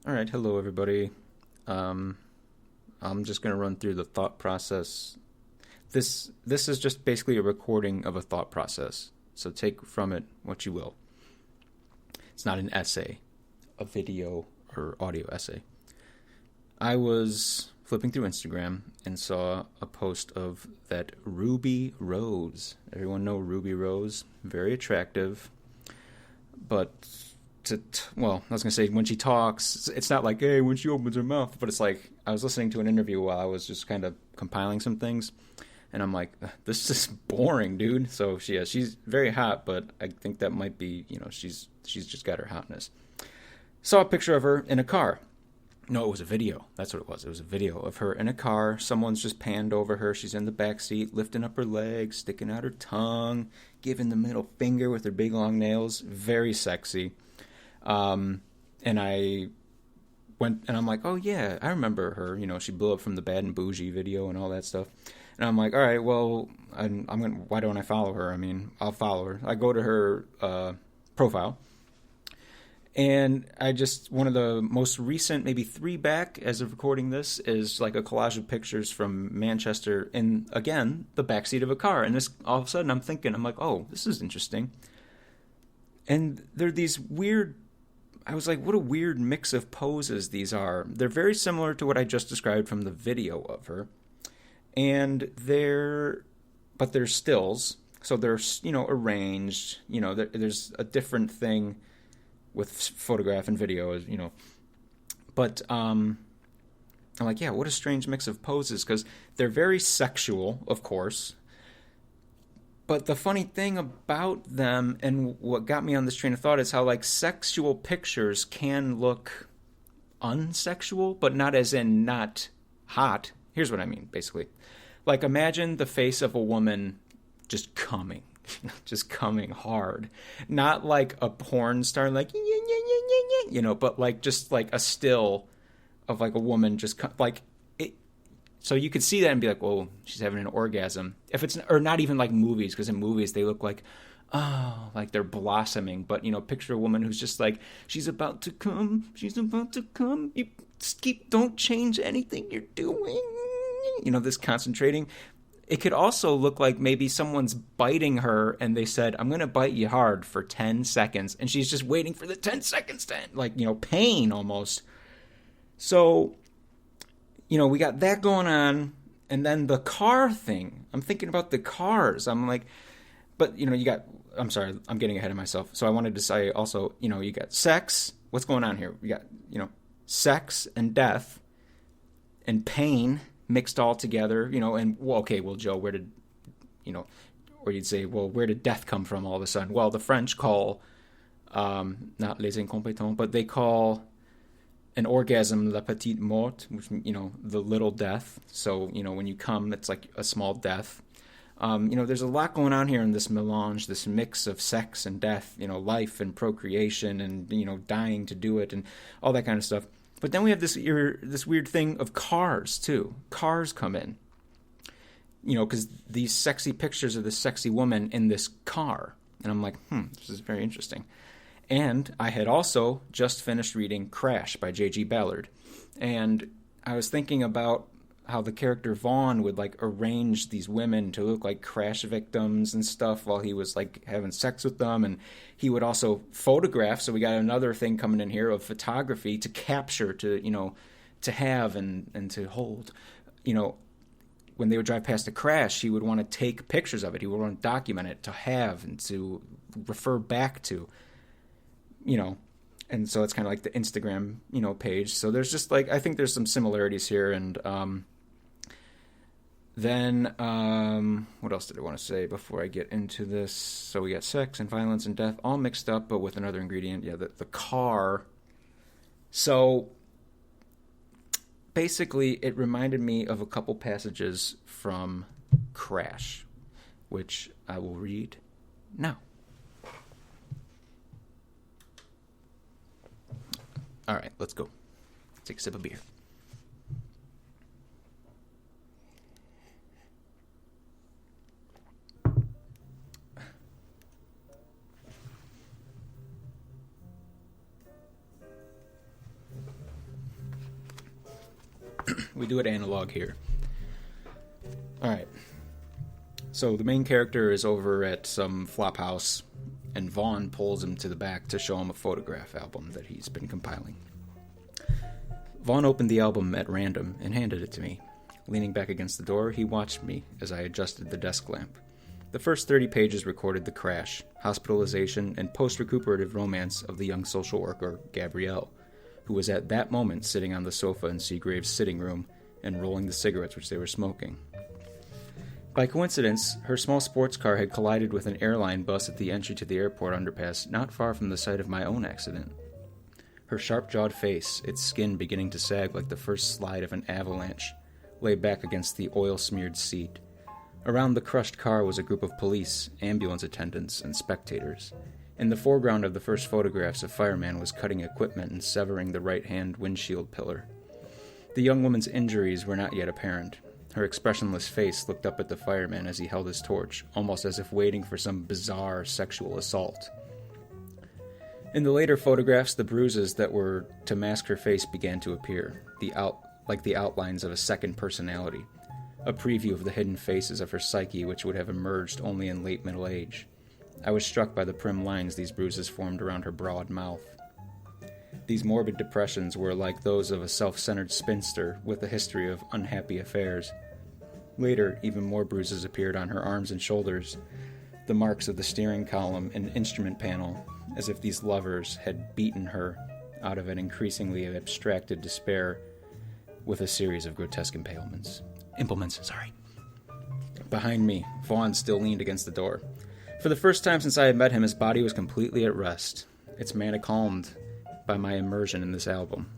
All right, hello everybody. Um, I'm just going to run through the thought process. This is just basically a recording of a thought process. So take from it what you will. It's not an essay, a video or audio essay. I was flipping through Instagram and saw a post of that Ruby Rose. Everyone know Ruby Rose, very attractive, but well, I was gonna say when she talks, it's not like hey when she opens her mouth, but it's like I was listening to an interview while I was just kind of compiling some things, and I'm like, this is boring, dude. So she's very hot, but I think that might be she's just got her hotness. Saw a picture of her in a car. No, it was a video. That's what it was. It was a video of her in a car. Someone's just panned over her. She's in the back seat, lifting up her legs, sticking out her tongue, giving the middle finger with her big long nails. Very sexy. And I went and I'm like, oh yeah, I remember her. She blew up from the Bad and Bougie video and all that stuff. And I'm like, all right, well, I'm gonna. Why don't I follow her? I mean, I'll follow her. I go to her profile, and I just one of the most recent, maybe three back as of recording this, is like a collage of pictures from Manchester in again the backseat of a car. And this all of a sudden I'm like, oh, this is interesting. And they're these weird. I was like, what a weird mix of poses these are. They're very similar to what I just described from the video of her, and but they're stills, so they're arranged. There's a different thing with photograph and video, But I'm like, yeah, what a strange mix of poses because they're very sexual, of course. But the funny thing about them and what got me on this train of thought is how like sexual pictures can look unsexual, but not as in not hot. Here's what I mean, basically. Like imagine the face of a woman just coming, just coming hard. Not like a porn star like but like just like a still of like a woman just like so you could see that and be like, "Well, she's having an orgasm." If it's or not even like movies, because in movies they look like, oh, like they're blossoming. But picture a woman who's just like, she's about to come. She's about to come. You don't change anything you're doing. This concentrating. It could also look like maybe someone's biting her and they said, I'm going to bite you hard for 10 seconds. And she's just waiting for the 10 seconds to end, like, pain almost. So we got that going on. And then the car thing. I'm thinking about the cars. I'm like, but, I'm sorry, I'm getting ahead of myself. So I wanted to say also, you got sex. What's going on here? We got, sex and death and pain mixed all together, and, well, okay, well, Joe, where did, or you'd say, well, where did death come from all of a sudden? Well, the French call, not les incompetents, but they call an orgasm la petite mort, which the little death. So when you come, it's like a small death. There's a lot going on here in this melange, this mix of sex and death, life and procreation, and dying to do it, and all that kind of stuff. But then we have this weird thing of cars too. Cars come in, because these sexy pictures of this sexy woman in this car, and I'm like, this is very interesting. And I had also just finished reading Crash by J.G. Ballard. And I was thinking about how the character Vaughn would like arrange these women to look like crash victims and stuff while he was like having sex with them. And he would also photograph. So we got another thing coming in here of photography to capture, to have and to hold. When they would drive past a crash, he would want to take pictures of it. He would want to document it, to have and to refer back to. And so it's kind of like the Instagram, page. So there's just like, I think there's some similarities here. And then what else did I want to say before I get into this? So we got sex and violence and death all mixed up, but with another ingredient. Yeah, the car. So basically it reminded me of a couple passages from Crash, which I will read now. All right, let's go. Take a sip of beer. We do it analog here. Alright. So the main character is over at some flop house, and Vaughn pulls him to the back to show him a photograph album that he's been compiling. Vaughn opened the album at random and handed it to me. Leaning back against the door, he watched me as I adjusted the desk lamp. The first 30 pages recorded the crash, hospitalization, and post-recuperative romance of the young social worker, Gabrielle, who was at that moment sitting on the sofa in Seagrave's sitting room and rolling the cigarettes which they were smoking. By coincidence, her small sports car had collided with an airline bus at the entry to the airport underpass not far from the site of my own accident. Her sharp-jawed face, its skin beginning to sag like the first slide of an avalanche, lay back against the oil-smeared seat. Around the crushed car was a group of police, ambulance attendants, and spectators. In the foreground of the first photographs, a fireman was cutting equipment and severing the right-hand windshield pillar. The young woman's injuries were not yet apparent. Her expressionless face looked up at the fireman as he held his torch, almost as if waiting for some bizarre sexual assault. In the later photographs, the bruises that were to mask her face began to appear, like the outlines of a second personality, a preview of the hidden faces of her psyche which would have emerged only in late middle age. I was struck by the prim lines these bruises formed around her broad mouth. These morbid depressions were like those of a self-centered spinster with a history of unhappy affairs. Later, even more bruises appeared on her arms and shoulders, the marks of the steering column and instrument panel, as if these lovers had beaten her out of an increasingly abstracted despair with a series of grotesque implements. Behind me, Vaughn still leaned against the door. For the first time since I had met him, his body was completely at rest, its mana calmed by my immersion in this album.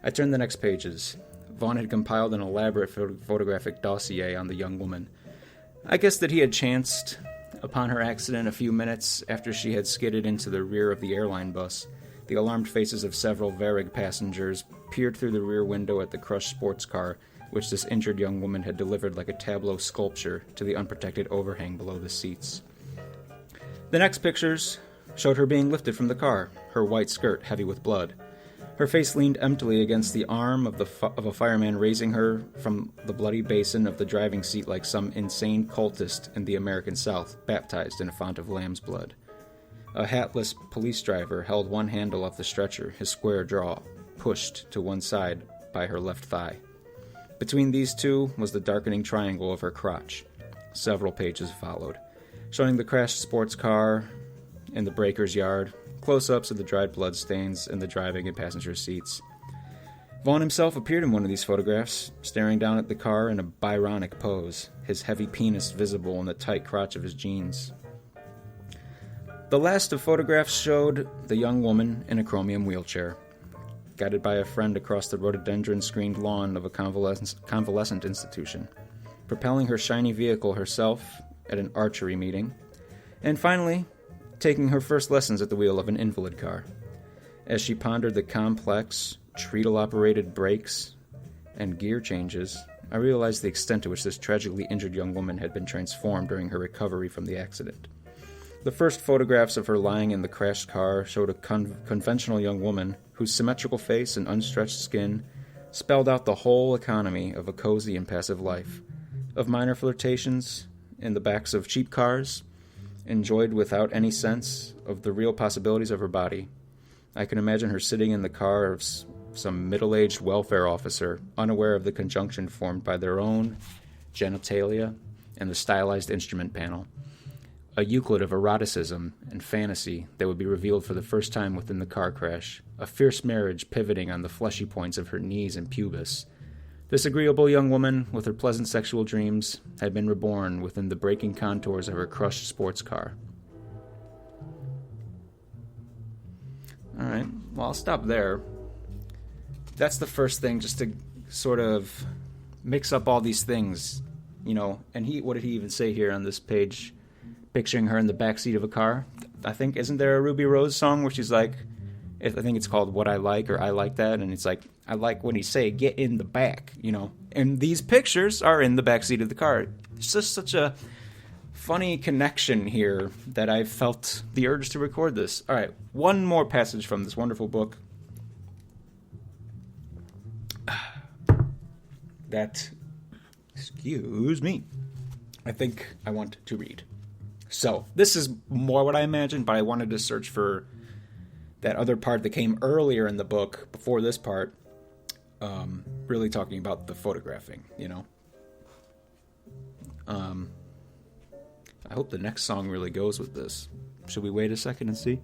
I turned the next pages. Vaughn had compiled an elaborate photographic dossier on the young woman. I guessed that he had chanced upon her accident a few minutes after she had skidded into the rear of the airline bus. The alarmed faces of several Varig passengers peered through the rear window at the crushed sports car, which this injured young woman had delivered like a tableau sculpture to the unprotected overhang below the seats. The next pictures showed her being lifted from the car, her white skirt heavy with blood. Her face leaned emptily against the arm of a fireman, raising her from the bloody basin of the driving seat like some insane cultist in the American South, baptized in a font of lamb's blood. A hatless police driver held one handle of the stretcher, his square jaw pushed to one side by her left thigh. Between these two was the darkening triangle of her crotch. Several pages followed, showing the crashed sports car in the breaker's yard, close-ups of the dried blood stains in the driving and passenger seats. Vaughn himself appeared in one of these photographs, staring down at the car in a Byronic pose, his heavy penis visible in the tight crotch of his jeans. The last of photographs showed the young woman in a chromium wheelchair, guided by a friend across the rhododendron-screened lawn of a convalescent institution, propelling her shiny vehicle herself at an archery meeting, and finally taking her first lessons at the wheel of an invalid car. As she pondered the complex, treadle-operated brakes and gear changes, I realized the extent to which this tragically injured young woman had been transformed during her recovery from the accident. The first photographs of her lying in the crashed car showed a conventional young woman whose symmetrical face and unstretched skin spelled out the whole economy of a cozy and passive life, of minor flirtations in the backs of cheap cars, enjoyed without any sense of the real possibilities of her body. I can imagine her sitting in the car of some middle-aged welfare officer, unaware of the conjunction formed by their own genitalia and the stylized instrument panel, a Euclid of eroticism and fantasy that would be revealed for the first time within the car crash, a fierce marriage pivoting on the fleshy points of her knees and pubis. This agreeable young woman, with her pleasant sexual dreams, had been reborn within the breaking contours of her crushed sports car. Alright, well, I'll stop there. That's the first thing, just to sort of mix up all these things, you know. And what did he even say here on this page? Picturing her in the backseat of a car. I think, isn't there a Ruby Rose song where she's like, I think it's called What I Like, or I Like That, and it's like, I like when he say, get in the back, you know. And these pictures are in the backseat of the car. It's just such a funny connection here that I felt the urge to record this. All right, one more passage from this wonderful book. that, excuse me, I think I want to read. So, this is more what I imagined, but I wanted to search for that other part that came earlier in the book, before this part, really talking about the photographing, you know? I hope the next song really goes with this. Should we wait a second and see?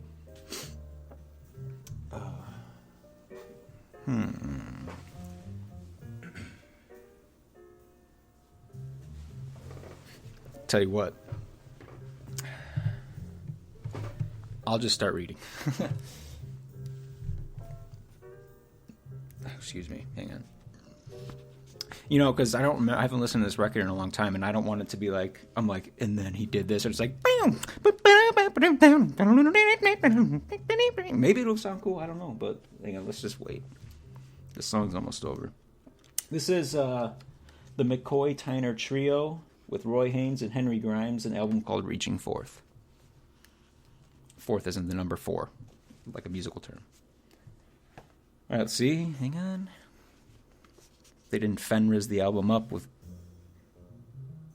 Tell you what. I'll just start reading. Excuse me. Hang on. You know, because I haven't listened to this record in a long time, and I don't want it to be like, I'm like, and then he did this, or it's like, maybe it'll sound cool, I don't know, but hang on, let's just wait. This song's almost over. This is the McCoy-Tyner Trio with Roy Haynes and Henry Grimes, an album called Reaching Forth. Fourth isn't the number 4, like a musical term. All right, let's see. Hang on. They didn't Fenriz the album up with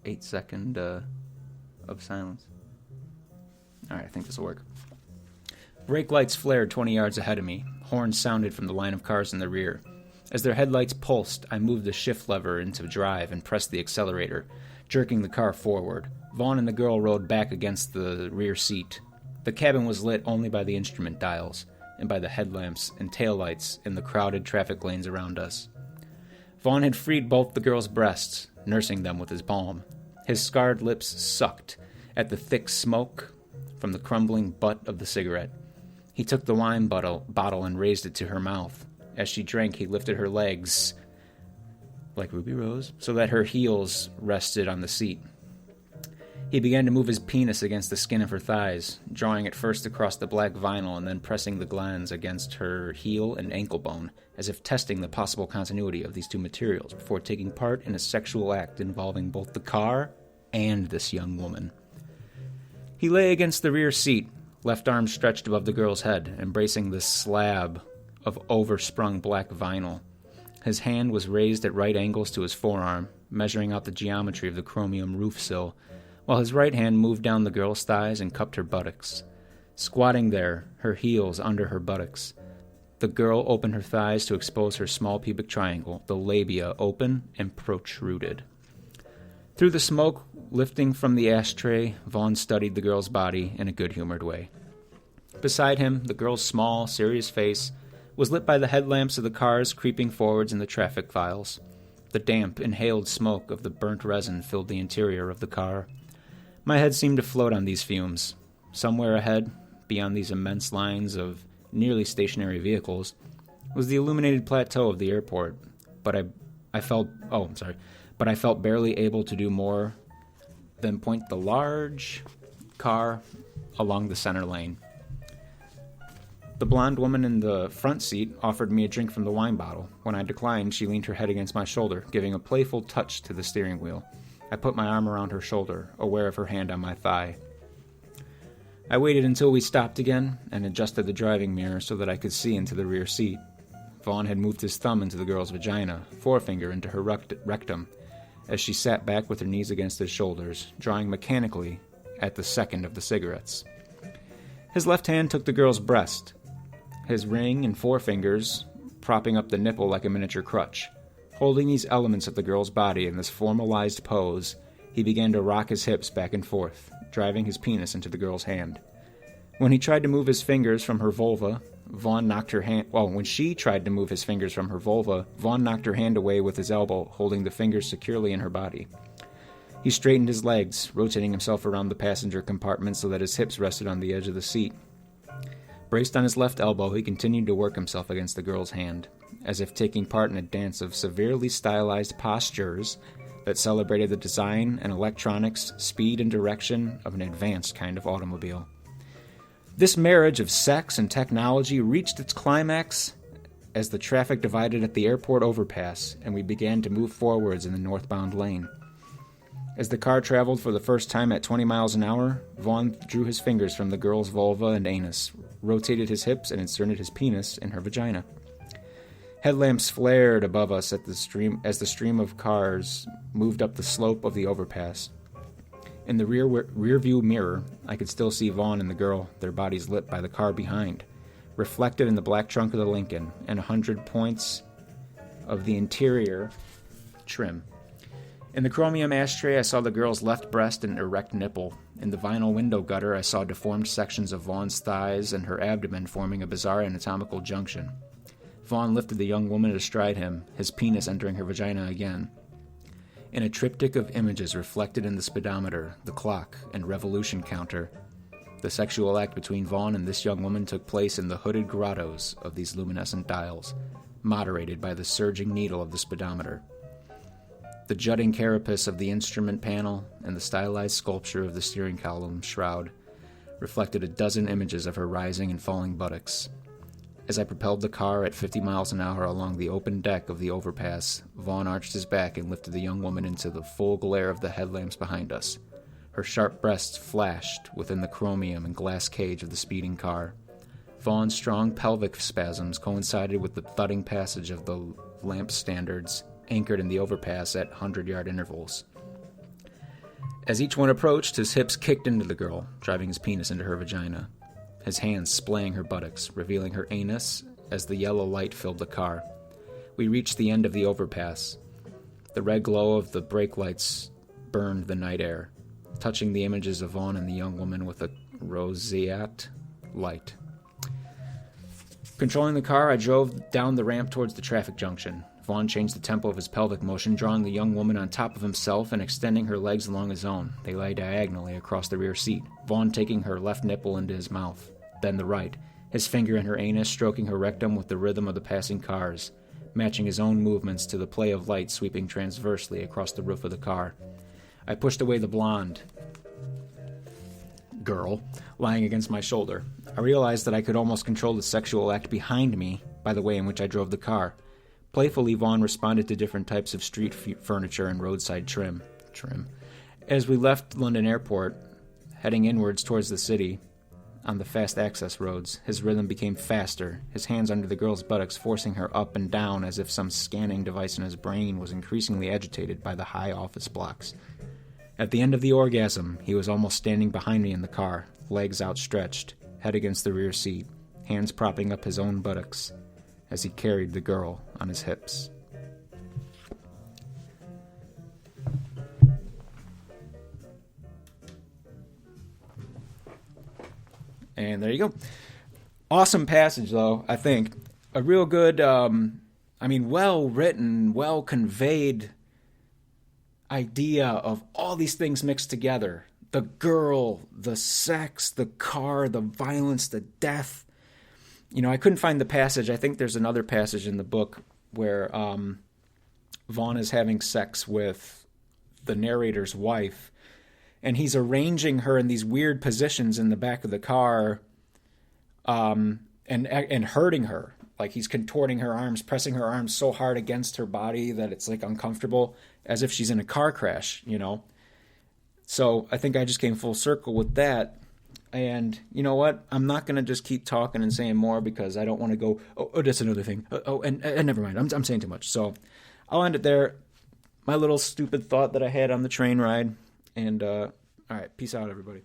8 seconds of silence. All right, I think this will work. Brake lights flared 20 yards ahead of me. Horns sounded from the line of cars in the rear. As their headlights pulsed, I moved the shift lever into drive and pressed the accelerator, jerking the car forward. Vaughn and the girl rode back against the rear seat. The cabin was lit only by the instrument dials and by the headlamps and taillights in the crowded traffic lanes around us. Vaughn had freed both the girl's breasts, nursing them with his palm. His scarred lips sucked at the thick smoke from the crumbling butt of the cigarette. He took the wine bottle and raised it to her mouth. As she drank, he lifted her legs, like Ruby Rose, so that her heels rested on the seat. He began to move his penis against the skin of her thighs, drawing it first across the black vinyl and then pressing the glands against her heel and ankle bone, as if testing the possible continuity of these two materials before taking part in a sexual act involving both the car and this young woman. He lay against the rear seat, left arm stretched above the girl's head, embracing the slab of oversprung black vinyl. His hand was raised at right angles to his forearm, measuring out the geometry of the chromium roof sill, while his right hand moved down the girl's thighs and cupped her buttocks. Squatting there, her heels under her buttocks, the girl opened her thighs to expose her small pubic triangle, the labia open and protruded. Through the smoke lifting from the ashtray, Vaughn studied the girl's body in a good-humored way. Beside him, the girl's small, serious face was lit by the headlamps of the cars creeping forwards in the traffic files. The damp, inhaled smoke of the burnt resin filled the interior of the car. My head seemed to float on these fumes. Somewhere ahead, beyond these immense lines of nearly stationary vehicles, was the illuminated plateau of the airport, but I felt barely able to do more than point the large car along the center lane. The blonde woman in the front seat offered me a drink from the wine bottle. When I declined, she leaned her head against my shoulder, giving a playful touch to the steering wheel. I put my arm around her shoulder, aware of her hand on my thigh. I waited until we stopped again and adjusted the driving mirror so that I could see into the rear seat. Vaughn had moved his thumb into the girl's vagina, forefinger into her rectum, as she sat back with her knees against his shoulders, drawing mechanically at the second of the cigarettes. His left hand took the girl's breast, his ring and forefingers propping up the nipple like a miniature crutch. Holding these elements of the girl's body in this formalized pose, he began to rock his hips back and forth, driving his penis into the girl's hand. When he tried to move his fingers from her vulva, Vaughn knocked her hand... when she tried to move his fingers from her vulva, Vaughn knocked her hand away with his elbow, holding the fingers securely in her body. He straightened his legs, rotating himself around the passenger compartment so that his hips rested on the edge of the seat. Braced on his left elbow, he continued to work himself against the girl's hand, as if taking part in a dance of severely stylized postures that celebrated the design and electronics, speed and direction of an advanced kind of automobile. This marriage of sex and technology reached its climax as the traffic divided at the airport overpass and we began to move forwards in the northbound lane. As the car traveled for the first time at 20 miles an hour, Vaughn drew his fingers from the girl's vulva and anus, rotated his hips, and inserted his penis in her vagina. Headlamps flared above us as the stream of cars moved up the slope of the overpass. In the rear view mirror, I could still see Vaughn and the girl, their bodies lit by the car behind, reflected in the black trunk of the Lincoln, and 100 points of the interior trim. In the chromium ashtray, I saw the girl's left breast and erect nipple. In the vinyl window gutter, I saw deformed sections of Vaughn's thighs and her abdomen forming a bizarre anatomical junction. Vaughn lifted the young woman astride him, his penis entering her vagina again. In a triptych of images reflected in the speedometer, the clock, and revolution counter, the sexual act between Vaughn and this young woman took place in the hooded grottos of these luminescent dials, moderated by the surging needle of the speedometer. The jutting carapace of the instrument panel and the stylized sculpture of the steering column shroud reflected a dozen images of her rising and falling buttocks. As I propelled the car at 50 miles an hour along the open deck of the overpass, Vaughn arched his back and lifted the young woman into the full glare of the headlamps behind us. Her sharp breasts flashed within the chromium and glass cage of the speeding car. Vaughn's strong pelvic spasms coincided with the thudding passage of the lamp standards anchored in the overpass at 100-yard intervals. As each one approached, his hips kicked into the girl, driving his penis into her vagina. His hands splaying her buttocks, revealing her anus as the yellow light filled the car. We reached the end of the overpass. The red glow of the brake lights burned the night air, touching the images of Vaughn and the young woman with a roseate light. Controlling the car, I drove down the ramp towards the traffic junction. Vaughn changed the tempo of his pelvic motion, drawing the young woman on top of himself and extending her legs along his own. They lay diagonally across the rear seat, Vaughn taking her left nipple into his mouth, then the right, his finger in her anus stroking her rectum with the rhythm of the passing cars, matching his own movements to the play of light sweeping transversely across the roof of the car. I pushed away the blonde girl lying against my shoulder. I realized that I could almost control the sexual act behind me by the way in which I drove the car. Playfully, Vaughn responded to different types of street furniture and roadside trim. As we left London Airport, heading inwards towards the city, on the fast access roads, his rhythm became faster, his hands under the girl's buttocks forcing her up and down as if some scanning device in his brain was increasingly agitated by the high office blocks. At the end of the orgasm, he was almost standing behind me in the car, legs outstretched, head against the rear seat, hands propping up his own buttocks, as he carried the girl on his hips. And there you go. Awesome passage, though, I think. A real good, well-written, well-conveyed idea of all these things mixed together. The girl, the sex, the car, the violence, the death. I couldn't find the passage. I think there's another passage in the book where Vaughn is having sex with the narrator's wife, and he's arranging her in these weird positions in the back of the car, and hurting her. Like he's contorting her arms, pressing her arms so hard against her body that it's like uncomfortable, as if she's in a car crash, So I think I just came full circle with that. And you know what? I'm not going to just keep talking and saying more because I don't want to go, that's another thing. And never mind. I'm saying too much. So I'll end it there. My little stupid thought that I had on the train ride. And all right, peace out, everybody.